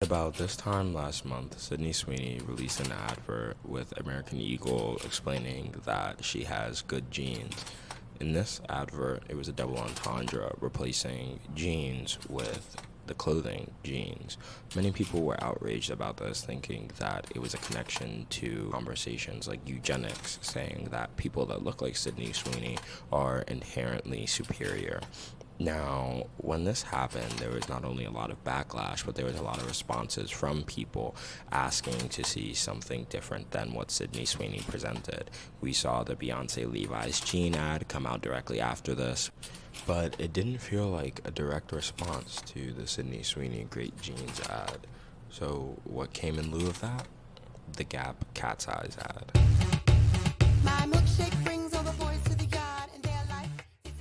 About this time last month, Sydney Sweeney released an advert with American Eagle explaining that she has good genes. In this advert, it was a double entendre, replacing jeans with the clothing jeans. Many people were outraged about this, thinking that it was a connection to conversations like eugenics, saying that people that look like Sydney Sweeney are inherently superior. Now, when this happened, there was not only a lot of backlash, but there was a lot of responses from people asking to see something different than what Sydney Sweeney presented. We saw the Beyonce Levi's jean ad come out directly after this, but it didn't feel like a direct response to the Sydney Sweeney Great Jeans ad. So what came in lieu of that? The Gap Cat's Eyes ad. My milkshake brings all the boys to the yard and their life.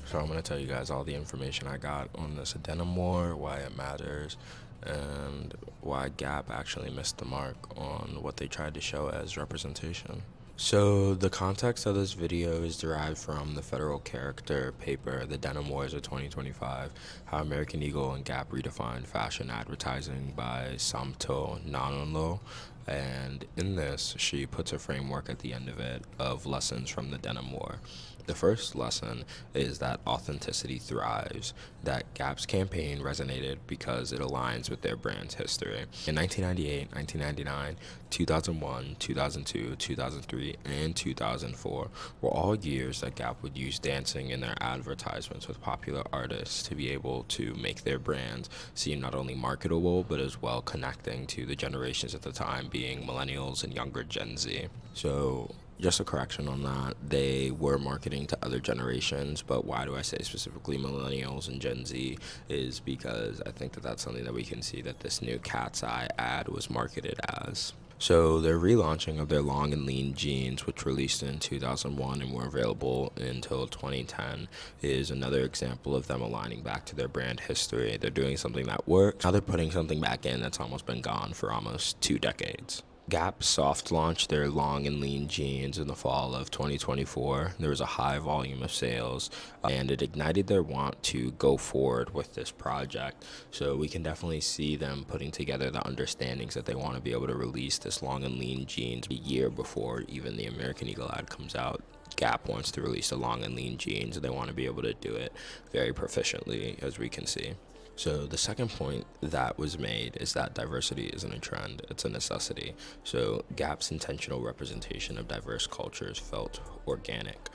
So I'm going to tell you guys all the information I got on this Denim war, why it matters, and why Gap actually missed the mark on what they tried to show as representation. So the context of this video is derived from the federal character paper, The Denim Wars of 2025, How American Eagle and Gap Redefined Fashion Advertising by Samto Nanonlo. And in this, she puts a framework at the end of it of lessons from the Denim War. The first lesson is that authenticity thrives, that Gap's campaign resonated because it aligns with their brand's history. In 1998, 1999, 2001, 2002, 2003, and 2004 were all years that Gap would use dancing in their advertisements with popular artists to be able to make their brands seem not only marketable, but as well connecting to the generations at the time, being millennials and younger Gen Z. So just a correction on that, they were marketing to other generations, but why do I say specifically millennials and Gen Z is because I think that that's something that we can see that this new Cat's Eye ad was marketed as. So their relaunching of their long and lean jeans, which released in 2001 and were available until 2010, is another example of them aligning back to their brand history. They're doing something that works, now they're putting something back in that's almost been gone for almost 2 decades. Gap soft launched their long and lean jeans in the fall of 2024. There was a high volume of sales, and it ignited their want to go forward with this project. So we can definitely see them putting together the understandings that they want to be able to release this long and lean jeans a year before even the American Eagle ad comes out. Gap wants to release the long and lean jeans, and they want to be able to do it very proficiently, as we can see. So the second point that was made is that diversity isn't a trend, it's a necessity. So Gap's intentional representation of diverse cultures felt organic.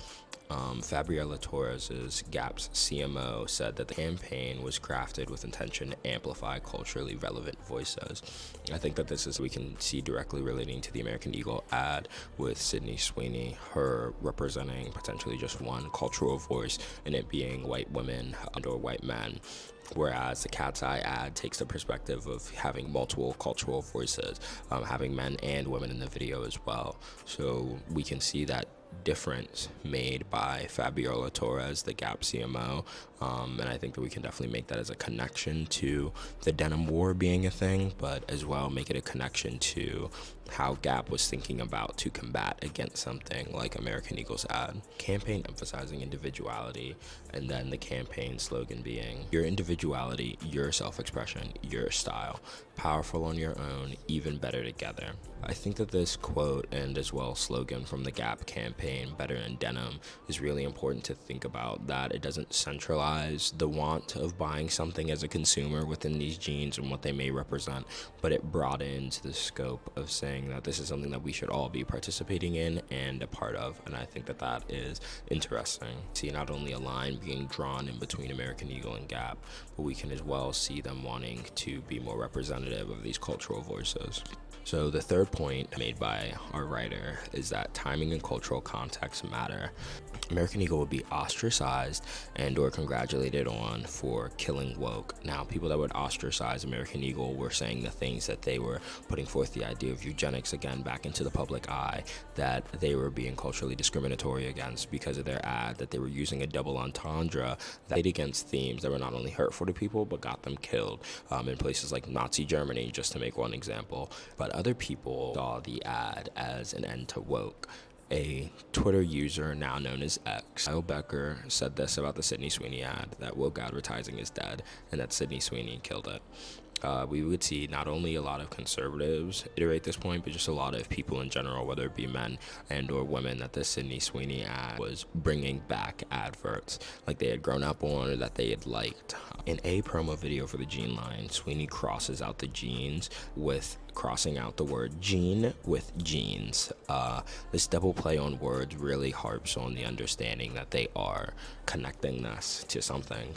Fabriella Torres's Gap's CMO said that the campaign was crafted with intention to amplify culturally relevant voices. I think that this is, we can see directly relating to the American Eagle ad with Sydney Sweeney, her representing potentially just one cultural voice, and it being white women and/or white men. Whereas the Cat's Eye ad takes the perspective of having multiple cultural voices, having men and women in the video as well. So we can see that difference made by Fabiola Torres, the Gap CMO, and I think that we can definitely make that as a connection to the denim war being a thing, but as well make it a connection to how Gap was thinking about to combat against something like American Eagle's ad. Campaign emphasizing individuality, and then the campaign slogan being, your individuality, your self-expression, your style, powerful on your own, even better together. I think that this quote and as well slogan from the Gap campaign, Better in Denim, is really important to think about, that it doesn't centralize the want of buying something as a consumer within these jeans and what they may represent, but it broadens the scope of saying that this is something that we should all be participating in and a part of, and I think that that is interesting. See not only a line being drawn in between American Eagle and Gap, but we can as well see them wanting to be more representative of these cultural voices. So the third point made by our writer is that timing and cultural context matter. American Eagle would be ostracized and or congratulated on for killing woke. Now, people that would ostracize American Eagle were saying the things that they were putting forth the idea of eugenics again back into the public eye, that they were being culturally discriminatory against because of their ad, that they were using a double entendre that played against themes that were not only hurtful to people but got them killed in places like Nazi Germany, just to make one example. But other people saw the ad as an end to woke. A Twitter user now known as X, Kyle Becker, said this about the Sydney Sweeney ad, that woke advertising is dead and that Sydney Sweeney killed it. we would see not only a lot of conservatives iterate this point, but just a lot of people in general, whether it be men and or women, that the Sydney Sweeney ad was bringing back adverts like they had grown up on or that they had liked. In a promo video for the jean line, Sweeney crosses out the jeans with crossing out the word jean with jeans. This double play on words really harps on the understanding that they are connecting this to something.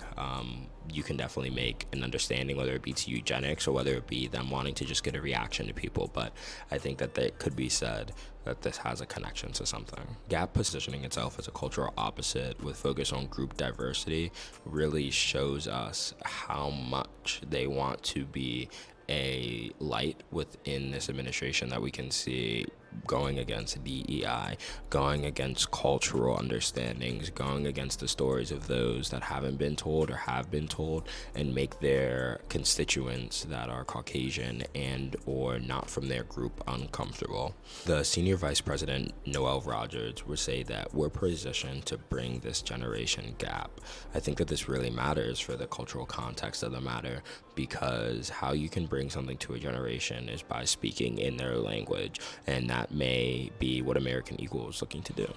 You can definitely make an understanding, whether it be to eugenics or whether it be them wanting to just get a reaction to people, but I think that it could be said that this has a connection to something. Gap positioning itself as a cultural opposite with focus on group diversity really shows us how much they want to be a light within this administration, that we can see going against DEI, going against cultural understandings, going against the stories of those that haven't been told or have been told, and make their constituents that are Caucasian and or not from their group uncomfortable. The senior vice president, Noel Rogers, would say that we're positioned to bring this generation gap. I think that this really matters for the cultural context of the matter, because how you can bring something to a generation is by speaking in their language, and that may be what American Eagle is looking to do.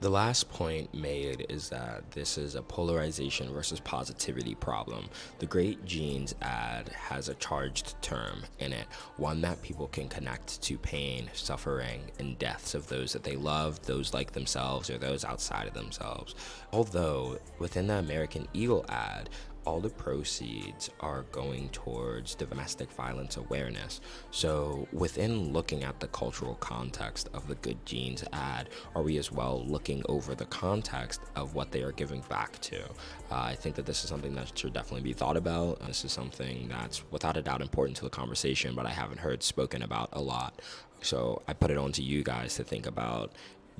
The last point made is that this is a polarization versus positivity problem. The Great Jeans ad has a charged term in it, one that people can connect to pain, suffering, and deaths of those that they love, those like themselves, or those outside of themselves. Although within the American Eagle ad, all the proceeds are going towards domestic violence awareness. So within looking at the cultural context of the Good Jeans ad, are we as well looking over the context of what they are giving back to? I think that this is something that should definitely be thought about. This is something that's without a doubt important to the conversation, but I haven't heard spoken about a lot. So I put it on to you guys to think about.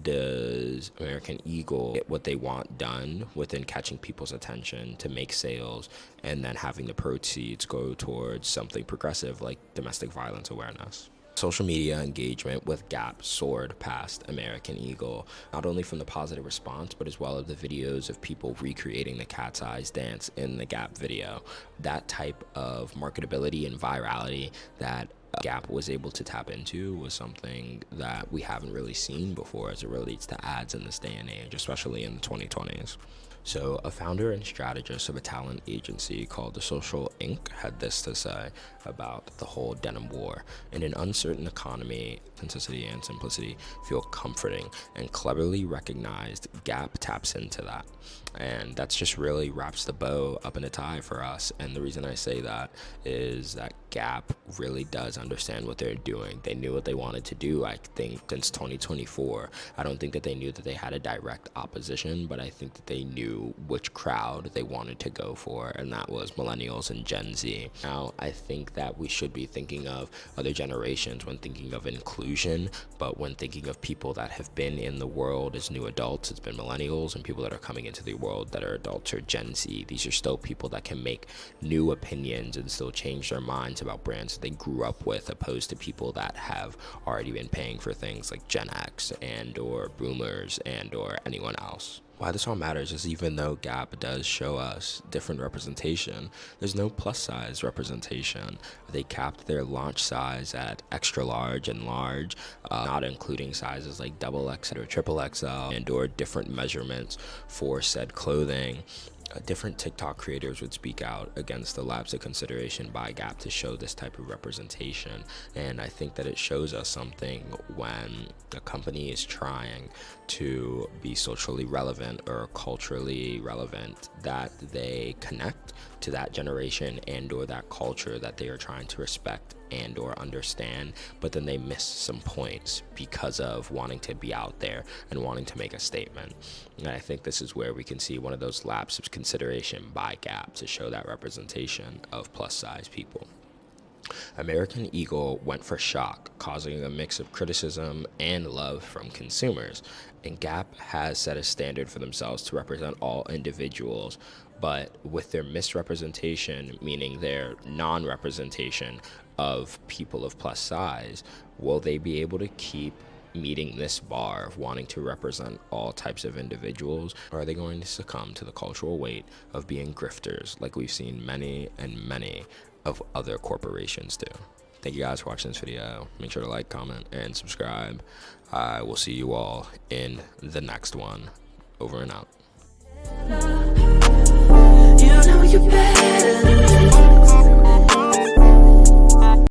Does American Eagle get what they want done within catching people's attention to make sales, and then having the proceeds go towards something progressive like domestic violence awareness? Social media engagement with Gap soared past American Eagle, not only from the positive response, but as well as the videos of people recreating the cat's eyes dance in the Gap video. That type of marketability and virality that Gap was able to tap into was something that we haven't really seen before as it relates to ads in this day and age, especially in the 2020s. So a founder and strategist of a talent agency called The Social Inc. had this to say about the whole denim war. In an uncertain economy, authenticity and simplicity feel comforting, and cleverly recognized Gap taps into that. And that's just really wraps the bow up in a tie for us. And the reason I say that is that Gap really does understand what they're doing. They knew what they wanted to do, I think, since 2024. I don't think that they knew that they had a direct opposition, but I think that they knew which crowd they wanted to go for, and that was millennials and Gen Z. Now, I think that we should be thinking of other generations when thinking of inclusion, but when thinking of people that have been in the world as new adults, it's been millennials, and people that are coming into the world that are adults are Gen Z. These are still people that can make new opinions and still change their minds about brands that they grew up with, opposed to people that have already been paying for things like Gen X and or boomers and or anyone else. Why this all matters is even though Gap does show us different representation, there's no plus size representation. They capped their launch size at extra large and large, not including sizes like XXL or XXL and or different measurements for said clothing. Different TikTok creators would speak out against the lapse of consideration by Gap to show this type of representation, and I think that it shows us something when a company is trying to be socially relevant or culturally relevant, that they connect to that generation and or that culture that they are trying to respect and or understand, but then they miss some points because of wanting to be out there and wanting to make a statement. And I think this is where we can see one of those lapses of consideration by Gap to show that representation of plus size people. American Eagle went for shock, causing a mix of criticism and love from consumers. And Gap has set a standard for themselves to represent all individuals, but with their misrepresentation, meaning their non-representation of people of plus size, will they be able to keep meeting this bar of wanting to represent all types of individuals, or are they going to succumb to the cultural weight of being grifters like we've seen many and many of other corporations do. Thank you guys for watching this video. Make sure to like, comment, and subscribe. I will see you all in the next one. Over and out.